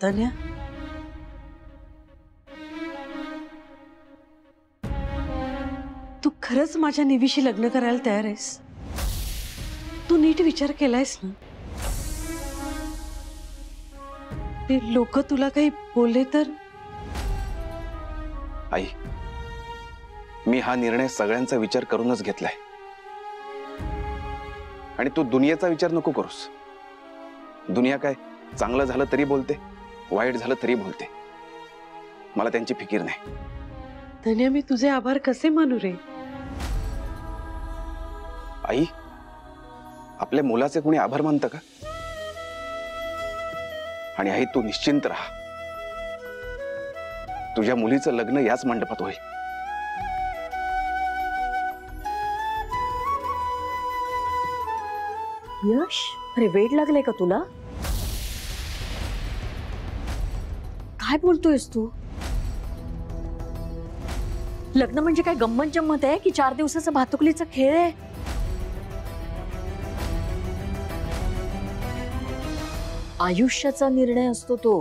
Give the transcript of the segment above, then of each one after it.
तन्या, तू खरंच माझ्या निवीशी लग्न करायला तयार आहेस? तू नीट विचार केलायस ना? ते लोक तुला काही बोलले तर? आई, मी हा निर्णय सगळ्यांचा विचार करूनच घेतलाय आणि तू दुनियेचा विचार नको करूस। दुनिया काय चांगलं झालं तरी बोलते, वाईट झालं तरी बोलते, मला त्यांची फिकीर नाही। तन्या, मी तुझे आभार कसे मानू रे? आई, आपल्या मुलाचे कोणी आभार मानतं का? आणि आई, तू निश्चिंत राहा, तुझ्या मुलीचं लग्न याच मंडपात होईल। यश, अरे वेड लागले का तुला? काय बोलतोयस तू? लग्न म्हणजे काय गंमत जम्मत आहे की 4 दिवसाचा भातुकलीचा खेळ आहे? आयुष्याचा निर्णय असतो तो।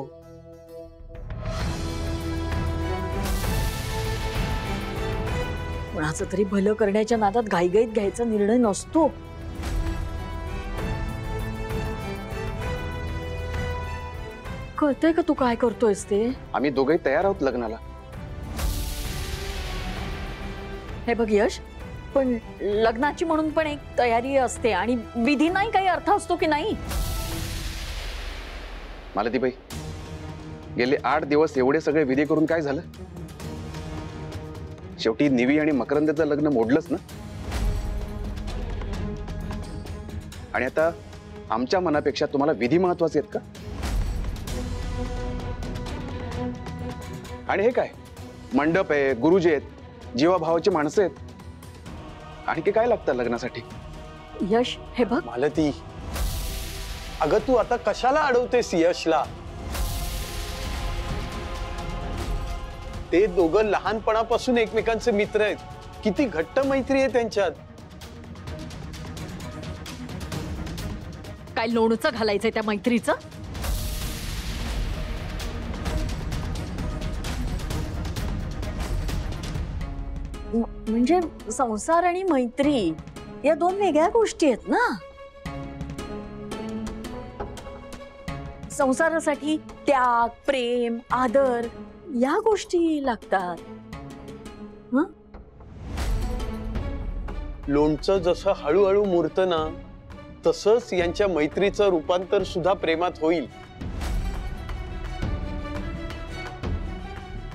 कोणाचं तरी भलं करण्याच्या नादात घाईघाईत घ्यायचा निर्णय नसतो। कळतंय का तू काय करतोयस ते? आम्ही दोघेही तयार आहोत लग्नाला। हे बघ यश, पण लग्नाची म्हणून पण एक तयारी असते आणि विधी नाही काही अर्थ असतो की नाही? मालतीबाई, गेले 8 दिवस एवढे सगळे विधी करून काय झालं? शेवटी निवी आणि मकरंदचं लग्न मोडलंच ना। आणि आता आमच्या मनापेक्षा तुम्हाला विधी महत्वाचे आहेत का? आणि हे काय मंडप आहे, गुरुजी आहेत, जीवाभावाची माणसं आहेत, आणखी काय लागतं लग्नासाठी? यश, हे बघ मालती, अगं तू आता कशाला अडवतेस यशला? ते दोघं लहानपणापासून एकमेकांचे मित्र आहेत, किती घट्ट मैत्री आहे त्यांच्यात। काय लोणचं घालायचंय त्या मैत्रीचं? म्हणजे संसार आणि मैत्री या 2 वेगळ्या गोष्टी आहेत ना। संसारासाठी त्याग, प्रेम, आदर या गोष्टी लागतात। लोणचं जसं हळूहळू मुरतं ना, तसंच यांच्या मैत्रीचं रूपांतर सुद्धा प्रेमात होईल।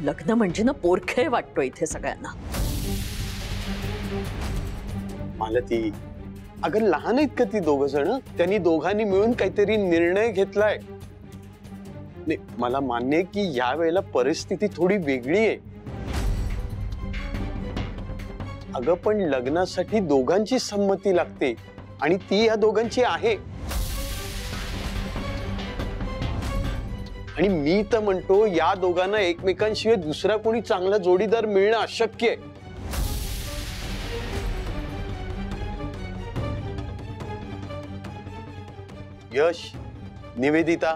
लग्न म्हणजे ना पोरखेळ वाटतो इथे सगळ्यांना। मालती, अगं लहान आहेत का ती दोघं जण? त्यांनी दोघांनी मिळून काहीतरी निर्णय घेतलाय। नाही, मला मान्य आहे की या वेळेला परिस्थिती थोडी वेगळी आहे। अगं पण लग्नासाठी दोघांची संमती लागते आणि ती या दोघांची आहे। आणि मी तर म्हणतो या दोघांना एकमेकांशिवाय दुसरा कोणी चांगला जोडीदार मिळणं अशक्य आहे। यश, निवेदिता,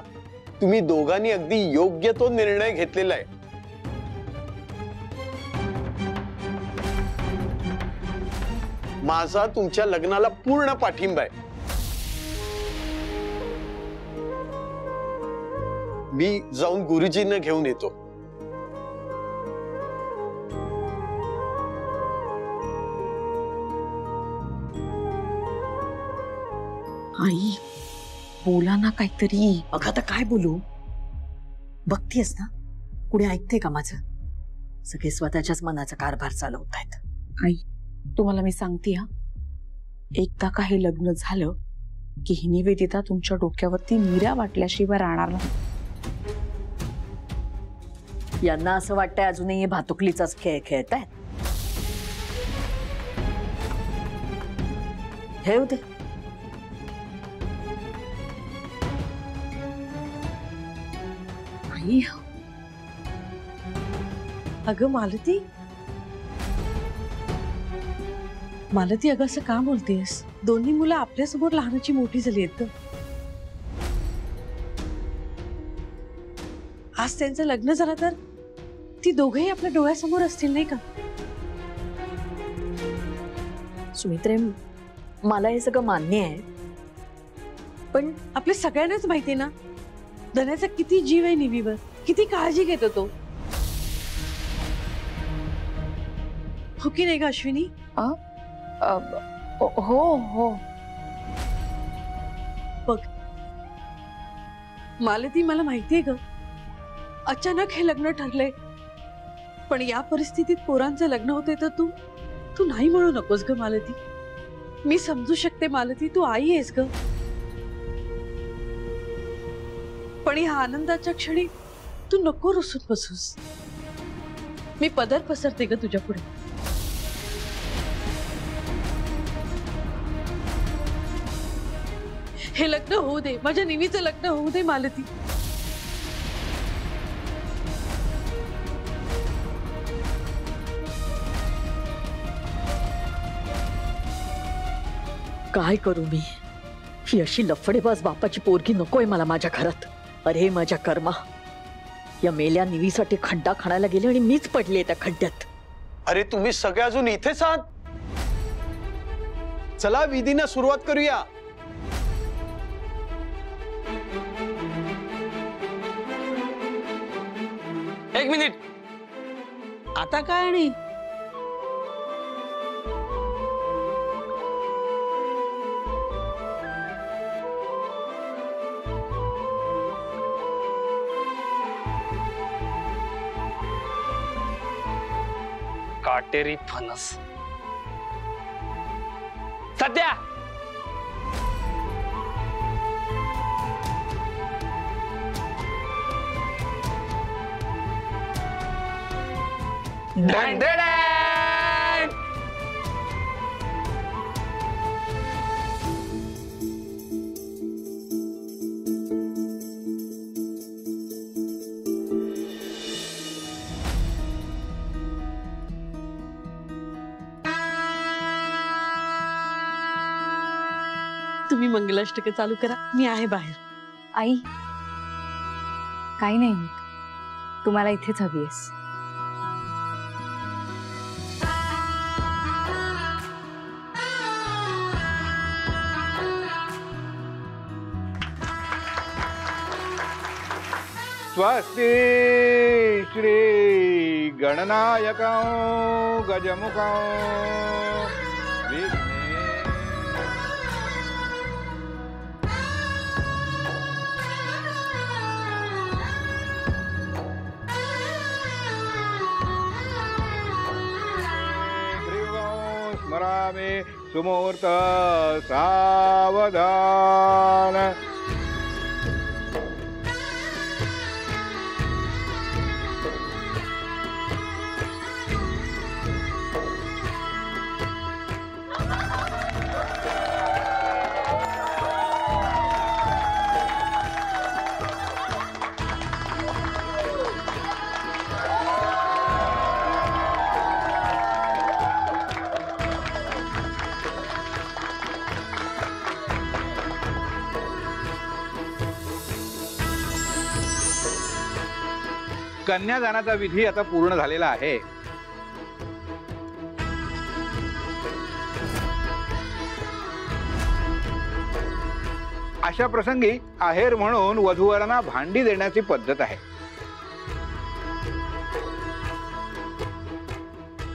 तुम्ही दोघांनी अगदी योग्य तो निर्णय घेतलेला आहे। माझा तुमच्या लग्नाला पूर्ण पाठिंबा आहे। मी जाऊन गुरुजींना घेऊन येतो। आई, बोला ना काहीतरी। अगं आता काय बोलू? बघतीयस ना, कुणी ऐकते का माझं? सगळे स्वतःच्याच मनाचा कारभार चालवतायत। आई, तुम्हाला मी सांगते हा, एकदा का हे लग्न झालं की ही निवेदिता तुमच्या डोक्यावरती मिऱ्या वाटल्याशिवाय राहणार नाही। यांना असं वाटतंय अजूनही हे भातुकलीचाच खेळ खेळतायत। हे होते आई, अगं मालती, मालती, अगं असं का बोलतेस? दोन्ही मुलं आपल्यासमोर लहानाची मोठी झाली आहेत। आज त्यांचं लग्न झालं तर ती दोघेही आपल्या डोळ्यासमोर असतील नाही का? सुमित्रे, मला हे सगळं मान्य आहे, पण आपल्या सगळ्यांनाच माहिती ना धन्याचा किती जीव आहे निवीवर, किती काळजी घेतो तो. हो की नाही ग अश्विनी? हो हो. बघ मालती, मला माहितीये ग अचानक हे लग्न ठरलंय, पण या परिस्थितीत पोरांचं लग्न होते तर तू नाही म्हणू नकोस ग मालती. मी समजू शकते मालती, तू आई आहेस ग, पण या आनंदाच्या क्षणी तू नको रुसून बसूस. मी पदर पसरते ग तुझ्या पुढे. हे लग्न होऊ दे, माझ्या निवीचं लग्न होऊ दे मालती. काय करू मी? ही अशी लफडेबाज बापाची पोरगी नकोय मला माझ्या घरात. अरे माझ्या कर्मा, या मेल्या निवीसाठी खड्डा खाण्याला गेले आणि मीच पडले त्या खड्ड्यात. अरे तुम्ही सगळे अजून इथेच आहात? चला विधीनं सुरुवात करूया. एक मिनिट. आता काय? आणि काटेरी फणस. सध्या तुम्ही मंगलाष्टक चालू करा, मी आहे बाहेर. आई काही नाही होत, तुम्हाला इथेच हवी आहेस. स्वस्ति श्री गणनायकं गजमुखं विघ्ने स्मरामि सुमुहूर्त सावधान. कन्यादानाचा विधी आता पूर्ण झालेला आहे. अशा प्रसंगी आहेर म्हणून वधूवरांना भांडी देण्याची पद्धत आहे.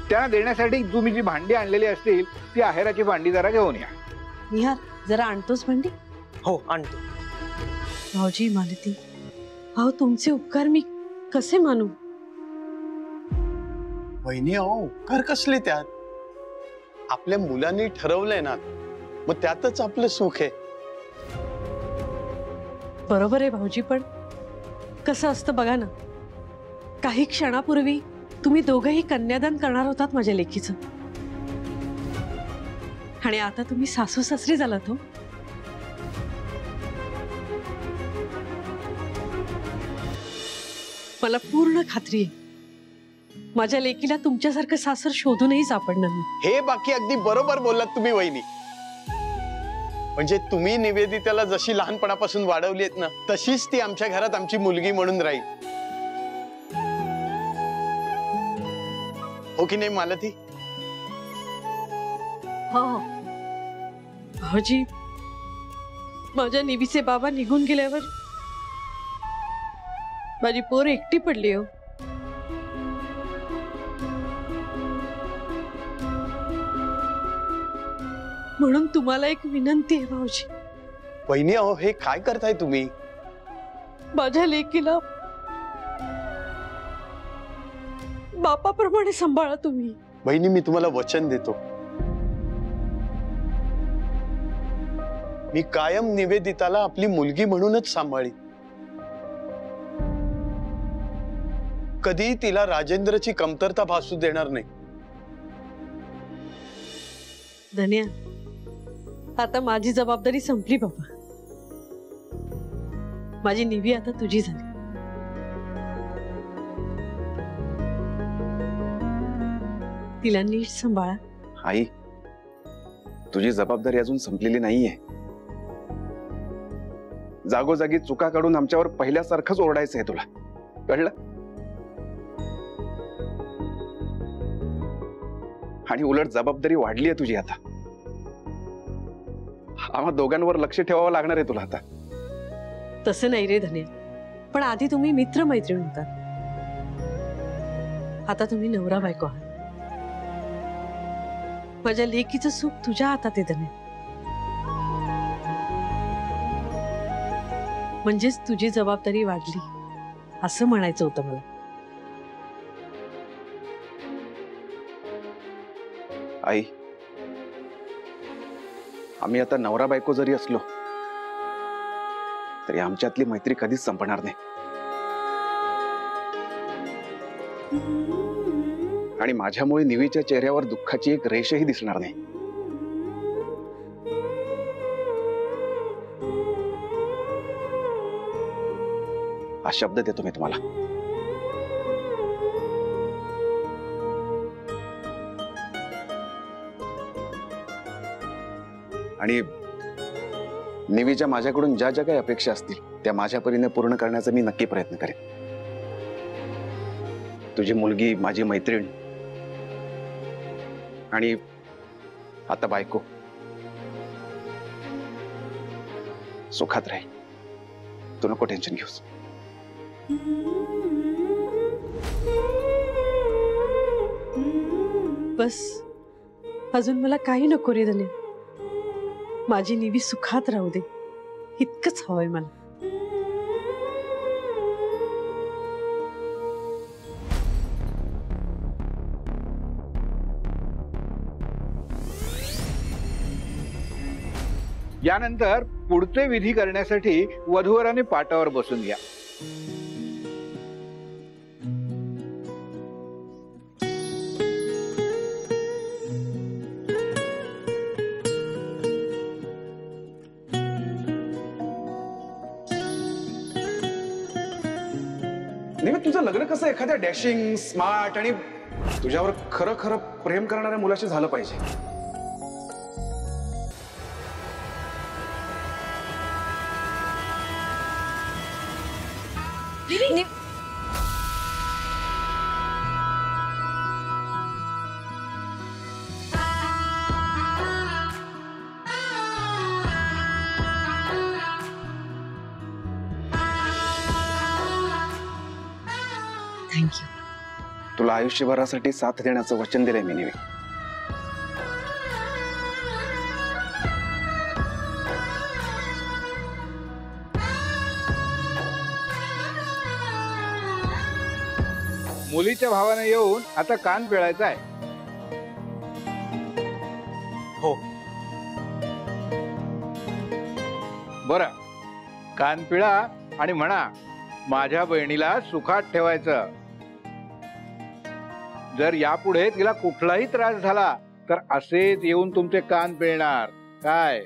त्यांना देण्यासाठी तुम्ही जी भांडी आणलेली असतील ती आहेराची भांडी जरा घेऊन या. निहार, जरा आणतोस भांडी? हो आणतो. भाऊजी, मालती, अहो तुमचे उपकार मी कसे मानू? वहिनी अहो, उपकार कसले त्यात? आपल्या मुलांनी ठरवलंय ना, मग त्यातच आपलं सुख आहे. बरोबर आहे भाऊजी, पण कसं असतं बघा ना, काही क्षणापूर्वी तुम्ही दोघेही कन्यादान करणार होतात माझ्या लेकीचं, आणि आता तुम्ही सासू सासरी झालात हो. मला पूर्ण खात्री आहे माझ्या लेकीला तुमच्यासारखं सासर शोधूनही सापडणार नाही. हे बाकी अगदी बरोबर बोललात तुम्ही वहिनी. म्हणजे तुम्ही निवेदिताला जशी लहानपणापासून वाढवली आहेत ना, तशीच ती आमच्या घरात आमची मुलगी म्हणून राहील. हो की नाही मालती? हो भाऊजी, माझ्या निवीचे बाबा निघून गेल्यावर माझी पोर एकटी पडली हो. म्हणून तुम्हाला एक विनंती आहे भाऊजी. वहिनी अहो हे काय करताय तुम्ही? माझ्या लेकीला बापाप्रमाणे सांभाळा तुम्ही. बहिणी मी तुम्हाला वचन देतो, मी कायम निवेदिताला आपली मुलगी म्हणूनच सांभाळी. कधी तिला राजेंद्रची कमतरता भासू देणार नाही. धन्या, आता माझी जबाबदारी संपली बाबा. माझी निवी आता तुझी झाली. तिला नीट सांभाळा. आई, तुझी जबाबदारी अजून संपलेली नाहीये. जागोजागी चुका काढून आमच्यावर पहिल्यासारखंच ओरडायचं आहे तुला, कळलं? आणि उलट जबाबदारी वाढली आहे तुझी आता. आम्हा दोघांवर लक्ष ठेवावं लागणार आहे तुला आता. तसं नाही रे धन्या, पण आधी तुम्ही मित्र मैत्रीण होता, आता तुम्ही नवरा बायको आहात. माझ्या लेकीचं सुख तुझ्या हातात आहे धन्या. म्हणजेच तुझी जबाबदारी वाढली असं म्हणायचं होतं मला. आई, आम्ही आता नवरा बायको जरी असलो तरी आमच्यातली मैत्री कधीच संपणार नाही. आणि माझ्यामुळे निवीच्या चेहऱ्यावर दुःखाची एक रेषही दिसणार नाही. हा शब्द देतो मी तुम्हाला. आणि निवीच्या माझ्याकडून ज्या ज्या काही अपेक्षा असतील त्या माझ्या परीने पूर्ण करण्याचा मी नक्की प्रयत्न करेन. तुझी मुलगी, माझी मैत्रीण आणि आता बायको सुखात राहील. तू नको टेन्शन घेऊस. बस अजून मला काही नको रे धन्या. माझी निवी सुखात राहू दे, इतकंच हवंय मला. यानंतर पुढचे विधी करण्यासाठी वधूवराने पाटावर बसून घ्या. निवी, तुझं लग्न कसं एखाद्या डॅशिंग, स्मार्ट आणि तुझ्यावर खरं खरं प्रेम करणाऱ्या मुलाशी झालं पाहिजे. थँक्यू. तुला आयुष्यभरासाठी साथ देण्याचं वचन दिलंय मी निवी. मुलीच्या भावाने येऊन आता कान पिळायचा आहे. हो. बरं, कान पिळा आणि म्हणा, माझ्या बहिणीला सुखात ठेवायचं. जर यापुढे तिला कुठलाही त्रास झाला तर असेच येऊन तुमचे कान पिळणार. काय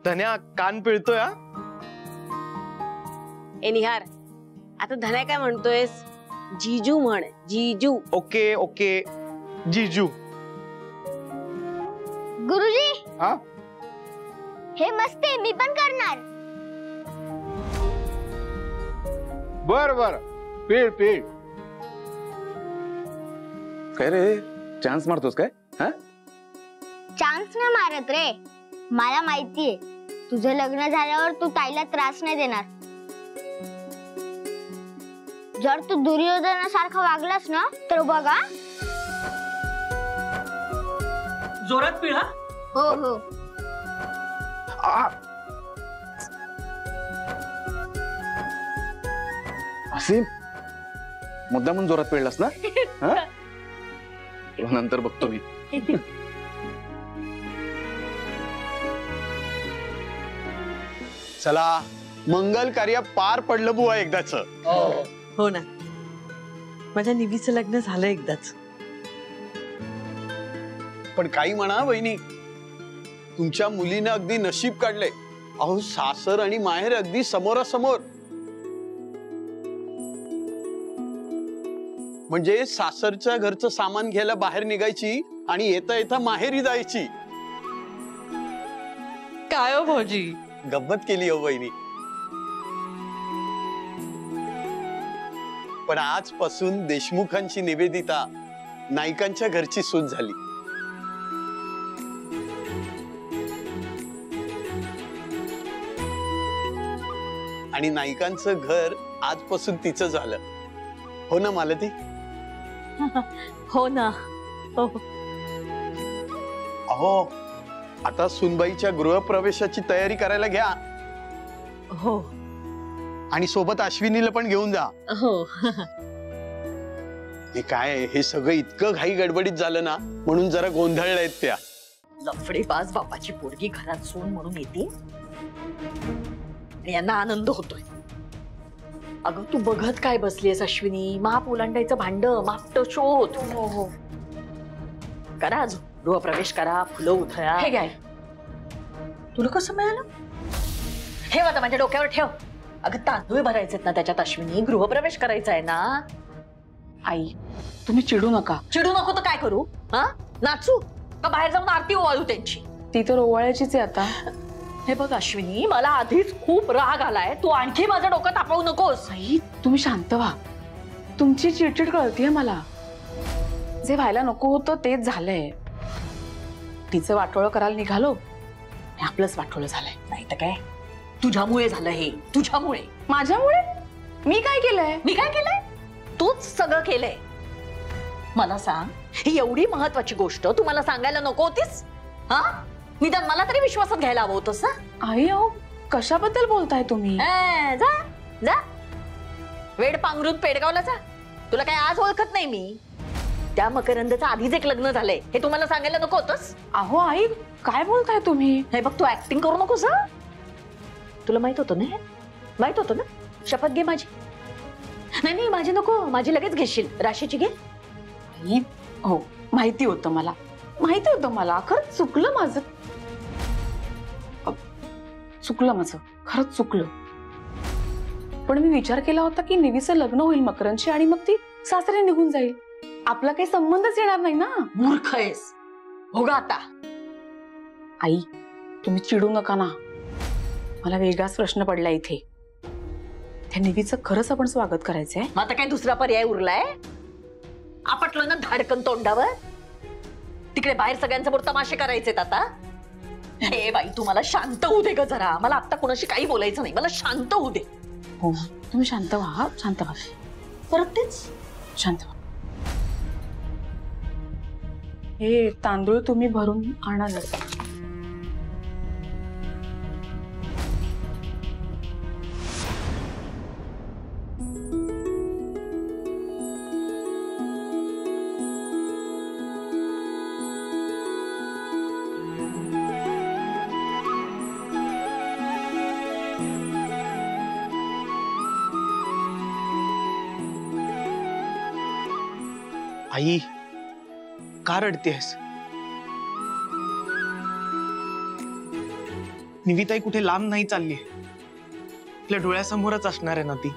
धन्या कान पिळतोय हा? ए निहार, आता धन्या काय म्हणतोयस? जीजू म्हण, जीजू. ओके ओके जीजू. गुरुजी, हा? हे मस्त आहे, मी पण करणार. बर बर, पिळ पिळ. काय रे, चान्स मारतोस काय? हा चान्स नाही मारत रे, मला माहितीये तुझं लग्न झाल्यावर तू ताईला त्रास नाही देणार. जर तू दुर्योधनासारखा वागलास ना तर बघा. जोरात पिळा. हो हो. असीम, मुद्दा म्हणून जोरात पिळलास ना? हा? तुला नंतर बघतो मी. चला, मंगल कार्य पार पडलं बुवा एकदाच. हो ना, माझ्या निवीचं लग्न झालं एकदाच. पण काही म्हणा वहिनी, तुमच्या मुलीनं अगदी नशीब काढलंय. अहो, सासर आणि माहेर अगदी समोरासमोर. म्हणजे सासरच्या घरचं सामान घ्यायला बाहेर निघायची आणि येता येता माहेरी जायची. काय हो भाऊजी, गंमत केली हो वहिनी. पण आजपासून देशमुखांची निवेदिता नाईकांच्या घरची सून झाली. आणि नाईकांचं घर आजपासून तिचं झालं. हो ना मालती? हो ना. हो. अहो, आता सुनबाईच्या गृहप्रवेशाची तयारी करायला घ्या. हो आणि सोबत अश्विनीला पण घेऊन जा. हो. हे काय, हे सगळं इतकं घाई गडबडीत झालं ना, म्हणून जरा गोंधळल्यात त्या. लफडेबाज बापाची पोरगी घरात सून म्हणून येते आणि यांना आनंद होतोय. अगं तू बघत काय बसलीयस अश्विनी? माप ओलांडायचं भांड, मापट शोध. हो हो. करा, अजून गृहप्रवेश करा, फुलं उधळा. हे काय, तुला कसं मिळालं? ठेव आता माझ्या डोक्यावर ठेव. अगं तांदूळ भरायचेत ना त्याच्यात अश्विनी, गृहप्रवेश करायचा आहे ना. आई तुम्ही चिडू नका. चिडू नको तर काय करू? हा, नाचू का बाहेर जाऊन आरती ओवाळू त्यांची? ती तर ओवाळायचीच आहे आता. हे बघ अश्विनी, मला आधीच खूप राग आलाय, तू आणखी माझं डोकं तापवू नकोस. आई तुम्ही शांत व्हा. तुमची चिडचिड कळतीये मला. जे व्हायला नको होतं तेच झालंय. तिचं वाटोळं करायला निघालो, आपलंच वाटोळं झालंय. नाही तर काय, तुझ्यामुळे झालं हे, तुझ्यामुळे. माझ्यामुळे? मी काय केलंय? मी काय केलंय? तूच सगळं केलंय. मला सांग, ही एवढी महत्वाची गोष्ट तू मला सांगायला नको होतीस? हा, निदान मला तरी विश्वासात घ्यायला हवं होतंस ना. आई अहो, कशाबद्दल बोलताय तुम्ही? जा जा, वेड पांघरून पेडगावला जा. तुला काय आज ओळखत नाही मी? त्या मकरंदचं आधीच एक लग्न झालंय, हे तुम्हाला सांगायला नको होतंस? अहो आई काय बोलताय तुम्ही? हे बघ, तू ऍक्टिंग करू नकोस. हा, तुला माहित होतं ना? माहित होतं ना? शपथ घे माझी. नाही नाही, माझी नको, माझी लगेच घेशील. राशीची घे. आई हो, माहिती होतं मला, माहिती होतं मला. खरंच चुकलं माझं, चुकलं माझं, खरंच चुकलं. पण मी विचार केला होता की निवीचं लग्न होईल मकरंदशी आणि मग ती सासरे निघून जाईल. आपला काही संबंधच येणार नाही ना. मूर्ख आहेस. हो ग आता. आई तुम्ही चिडू नका ना. मला वेगळाच प्रश्न पडला इथे. त्या निवीचं खरंच आपण स्वागत करायचंय? मग आता काय दुसरा पर्याय उरलाय? आपटलं ना धाडकन तोंडावर. तिकडे बाहेर सगळ्यांसमोर तमाशे करायचेत आता. हे बाई, तू मला शांत होऊ दे ग जरा. मला आता कोणाशी काही बोलायचं नाही, मला शांत होऊ दे. हो, तुम्ही शांत व्हा. शांत व्हा. परत तेच शांत व्हा. हे तांदूळ तुम्ही भरून आणाल. आई, का रडतेस? निविताई कुठे लांब नाही चालली. आपल्या डोळ्यासमोरच असणार आहे ना ती.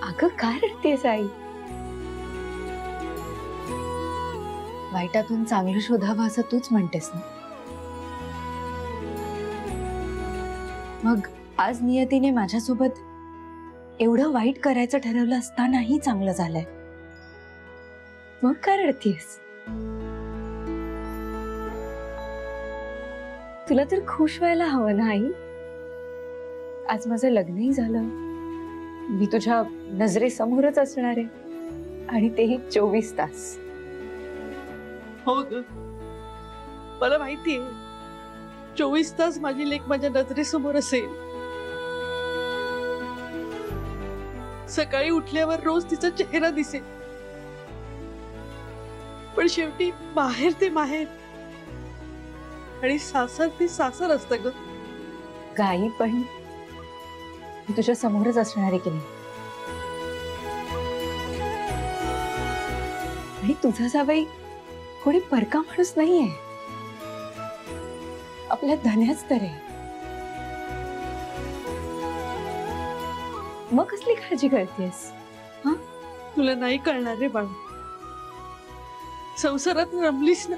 अगं काय रडतेस आई? वाईटातून चांगलं शोधावं असं तूच म्हणतेस ना. मग आज नियतीने माझ्यासोबत एवढं वाईट करायचं ठरवलं असतानाही चांगलं झालंय. मग काय रडतीयस? तुला तर खुश व्हायला हवं ना आई. आज माझं लग्नही झालं, मी तुझ्या नजरेसमोरच असणार आहे आणि तेही 24 तास. हो ग, मला माहितीये 24 तास माझी लेक माझ्या नजरेसमोर असेल. सकाळी उठल्यावर रोज तिचा चेहरा दिसेल. पण शेवटी माहेर ते माहेर आणि सासर ते सासर असतं ग. गाई पण मी तुझ्या समोरच असणार आहे की नाही. आणि तुझा जावई कोणी परका माणूस नाहीये, आपल्या धन्याच तर आहे. मग कसली काळजी करतेस? तुला नाही कळणार रे बाळा. संसारात रमलीस ना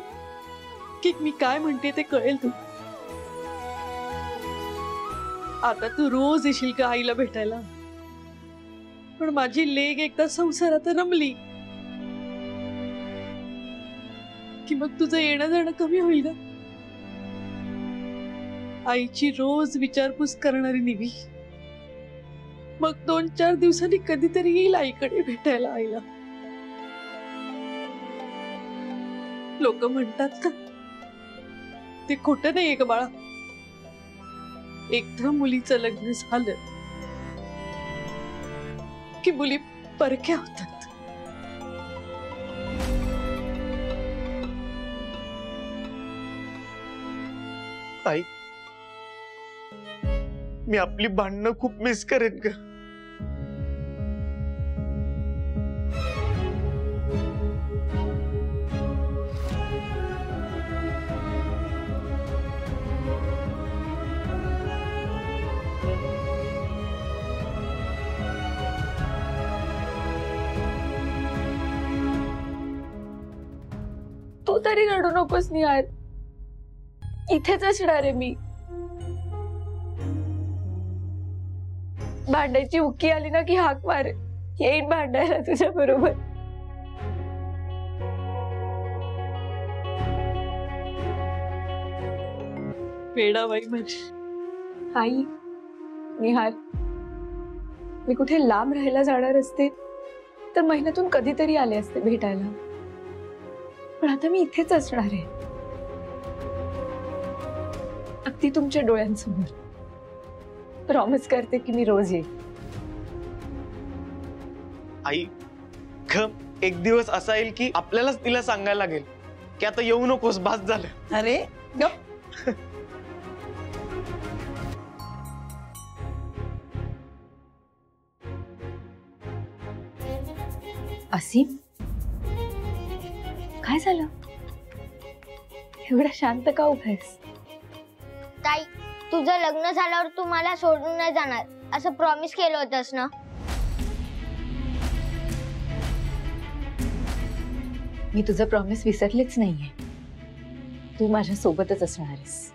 की मी काय म्हणते ते कळेल तू. आता तू रोज येशील का आईला भेटायला? पण माझी लेक एकदा संसारात रमली की मग तुझं येणं जाणं कमी होईल का? आईची रोज विचारपूस करणारी निवी मग 2-4 दिवसांनी कधीतरी येईल आईकडे भेटायला आईला. लोक म्हणतात का ते खोटं नाहीये का बाळा? एकदा मुलीचं लग्न झालं की मुली परक्या होतात. आई, मी आपली भांडणं खूप मिस करेन ग. तू तरी रडू नकोस निहार, इथेच असणार आहे मी. भांडायची उकी आली ना की हाक मार, येईन भांडायला तुझ्या बरोबर. वेडाबाई माझी. आई, निहार, मी कुठे लांब राहायला जाणार असते तर महिन्यातून कधीतरी आले असते भेटायला. पण आता मी इथेच असणार आहे, अगदी तुमच्या डोळ्यांसमोर. प्रॉमिस करते की मी रोज येईल. आई, एक दिवस असा येईल की आपल्यालाच तिला सांगायला लागेल की आता येऊ नकोस, बास झालं. अरे गप. असीम, काय झालं? एवढा शांत का उभायस? ताई, तुझं लग्न झाल्यावर तू मला सोडून नाही जाणार असं प्रॉमिस केलं होतंस ना. मी तुझं प्रॉमिस विसरलेच नाहीये. तू माझ्या सोबतच असणार आहेस.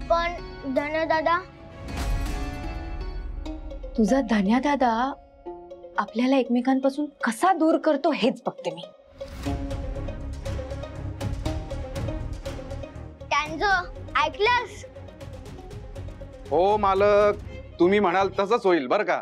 पण धन दादा, तुझा धन्या दादा आपल्याला एकमेकांपासून कसा दूर करतो हेच बघते मी. त्यांचं ऐकलंस? हो मालक, तुम्ही म्हणाल तसंच होईल बर का.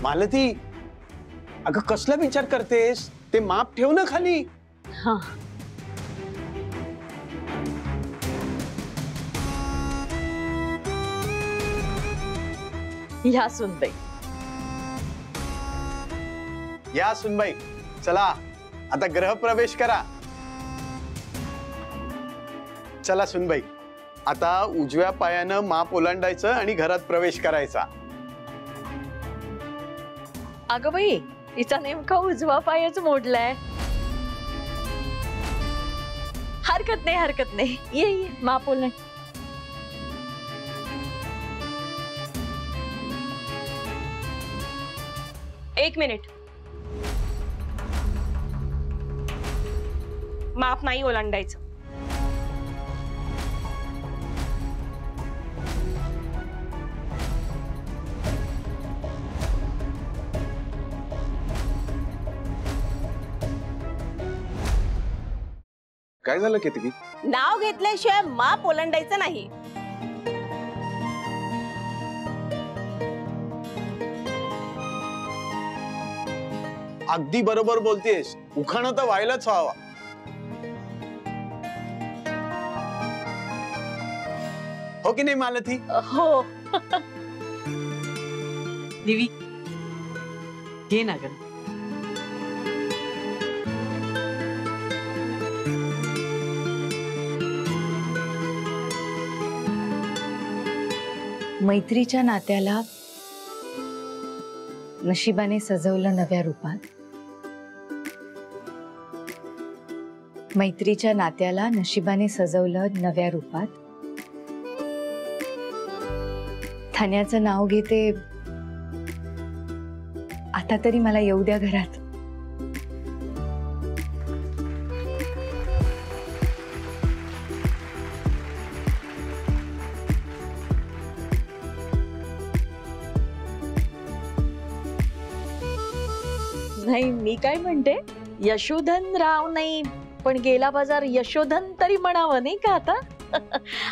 मालती, अगं कसला विचार करतेस? ते माप ठेव ना खाली. हा, या सुनबाई. या सुनबाई, चला आता गृहप्रवेश करा. चला सुनबाई, आता उजव्या पायानं माप ओलांडायचं आणि घरात प्रवेश करायचा. अगं बाई, तिचा नेमका उजवा पायच मोडलाय. हरकत नाही, हरकत नाही. ये माप ओलांड. एक मिनिट, माप नाही ओलांडायचं. काय झालं केतकी? नाव घेतल्याशिवाय माप ओलांडायचं नाही. अगदी बरोबर बोलतेस. उखाणं तर व्हायलाच हवा. हो की नाही मालती? हो. निवी घे ना ग. मैत्रीच्या नात्याला नशिबाने सजवलं नव्या रूपात. मैत्रीच्या नात्याला नशिबाने सजवलं नव्या रूपात. थान्याचं नाव घेते, आता तरी मला येऊ द्या घरात. नाही, मी काय म्हणते, यशोधन राव नाही पण गेला बाजार यशोधन तरी म्हणावं नाही का आता.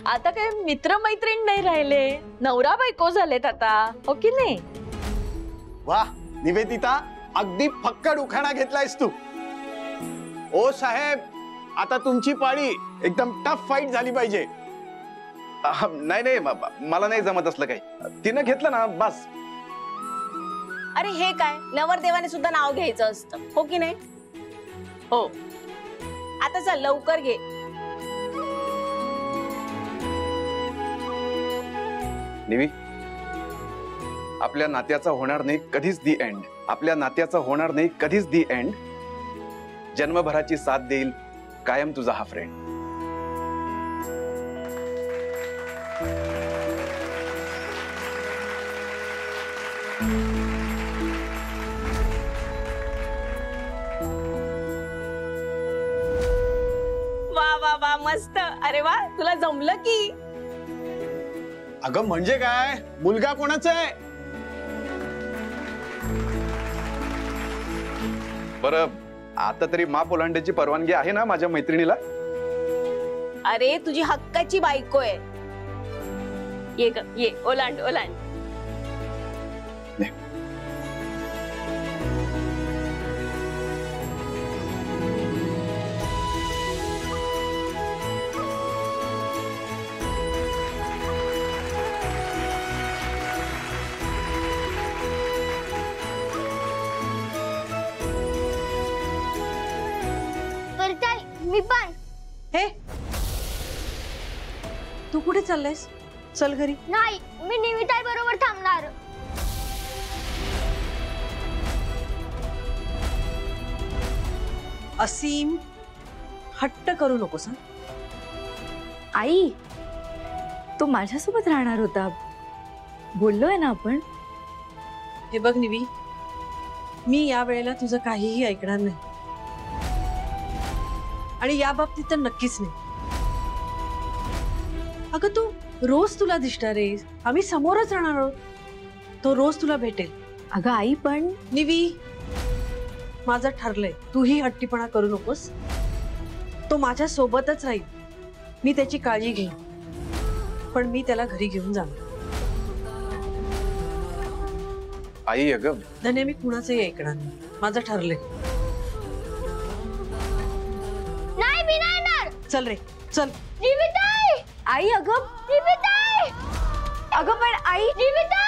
आता काय मित्र मैत्रीण नाही राहिले, नवरा बायको झालेत आता, हो की नाही. वा निवेदिता, अगदी फक्कड उखाणा घेतलायस तू. ओ साहेब, आता तुमची पाळी. एकदम टफ फाईट झाली पाहिजे. नाही नाही, मला नाही जमत असलं काही. तिनं घेतलं ना बस. अरे हे काय, नवरदेवाने सुद्धा नाव घ्यायचं असतं, हो की नाही. हो, आता चल लवकर घे. निवी, आपल्या नात्याचा होणार नाही कधीच दी एंड. आपल्या नात्याचा होणार नाही कधीच दी एंड. जन्मभराची साथ देईल कायम तुझा हा फ्रेंड. वा वा वा, मस्त. अरे वा, तुला जमलं की. अगं म्हणजे काय, मुलगा कोणाचा आहे? बरं, आता तरी माप ओलांडायची परवानगी आहे ना माझ्या मैत्रिणीला? अरे तुझी हक्काची बायको आहे. ये ग, ये, ओलांड ओलांड. मी पण. हे, तू कुठे चाललायस? चल घरी. नाही, मी निविताई बरोबर थांबणार. असीम, हट्ट करू नकोस. आई, तो माझ्यासोबत राहणार होता, बोललोय ना आपण. हे बघ निवी, मी या वेळेला तुझं काहीही ऐकणार नाही, आणि या बाबतीत तर नक्कीच नाही. अगं तू रोज तुला दिसणार आहेस, आम्ही समोरच राहणार आहोत, तो रोज तुला भेटेल. अगं आई, पण निवी, माझं ठरलंय, तूही हट्टीपणा करू नकोस. तो माझ्या सोबतच राहील, मी त्याची काळजी घेईन, पण मी त्याला घरी घेऊन जाणार. आई अगं, धन्य, मी कुणाचंही ऐकणार नाही, माझं ठरलंय. नाही, मी नाही येणार. चल रे, चल. निविताई! आई, अगं निविताई! अगं पण आई, निविताई!